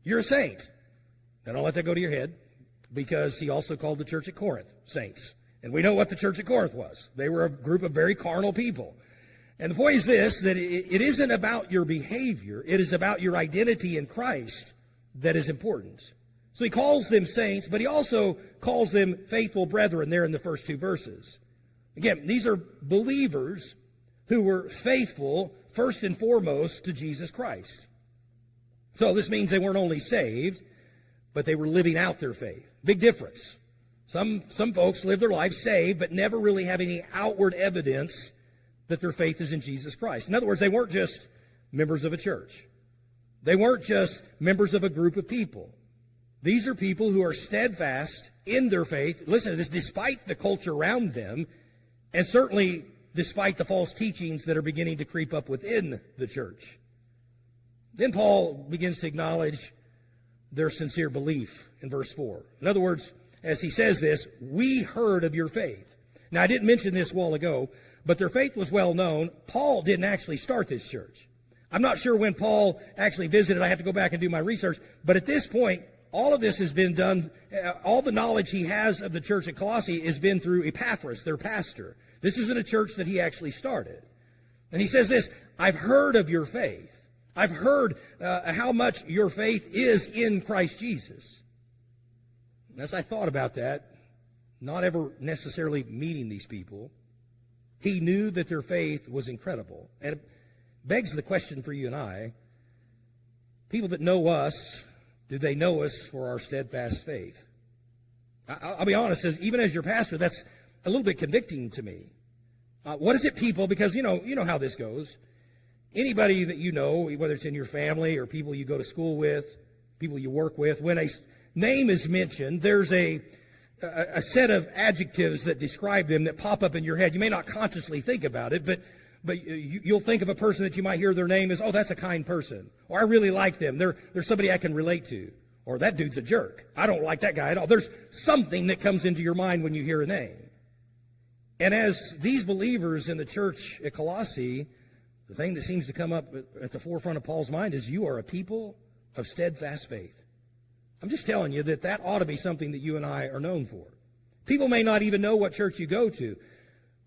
You're a saint. Now, don't let that go to your head, because he also called the church at Corinth saints. And we know what the church at Corinth was. They were a group of very carnal people. And the point is this, that it isn't about your behavior. It is about your identity in Christ that is important. So he calls them saints, but he also calls them faithful brethren there in the first two verses. Again, these are believers who were faithful first and foremost to Jesus Christ. So this means they weren't only saved, but they were living out their faith. Big difference. Some folks live their life saved, but never really have any outward evidence that their faith is in Jesus Christ. In other words, they weren't just members of a church. They weren't just members of a group of people. These are people who are steadfast in their faith. Listen to this, despite the culture around them, and certainly despite the false teachings that are beginning to creep up within the church. Then Paul begins to acknowledge their sincere belief in verse 4. In other words, as he says this, we heard of your faith. Now, I didn't mention this a while ago, but their faith was well known. Paul didn't actually start this church. I'm not sure when Paul actually visited. I have to go back and do my research. But at this point, all of this has been done. All the knowledge he has of the church at Colossae has been through Epaphras, their pastor. This isn't a church that he actually started. And he says this, I've heard of your faith. I've heard how much your faith is in Christ Jesus. And as I thought about that, not ever necessarily meeting these people, he knew that their faith was incredible. And it begs the question for you and I, people that know us, do they know us for our steadfast faith? I'll be honest, even as your pastor, that's a little bit convicting to me. What is it, people? Because you know how this goes. Anybody that you know, whether it's in your family or people you go to school with, people you work with, when a name is mentioned, there's a set of adjectives that describe them that pop up in your head. You may not consciously think about it, but you'll think of a person that you might hear their name as, oh, that's a kind person. Or I really like them. They're somebody I can relate to. Or that dude's a jerk. I don't like that guy at all. There's something that comes into your mind when you hear a name. And as these believers in the church at Colossae, the thing that seems to come up at the forefront of Paul's mind is you are a people of steadfast faith. I'm just telling you that ought to be something that you and I are known for. People may not even know what church you go to,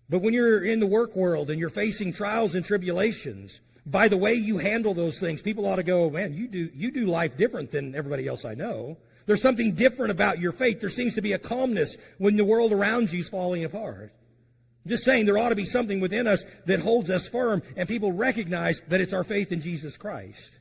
but when you're in the work world and you're facing trials and tribulations, by the way you handle those things, people ought to go, man, you do life different than everybody else I know. There's something different about your faith. There seems to be a calmness when the world around you is falling apart. I'm just saying there ought to be something within us that holds us firm, and people recognize that it's our faith in Jesus Christ.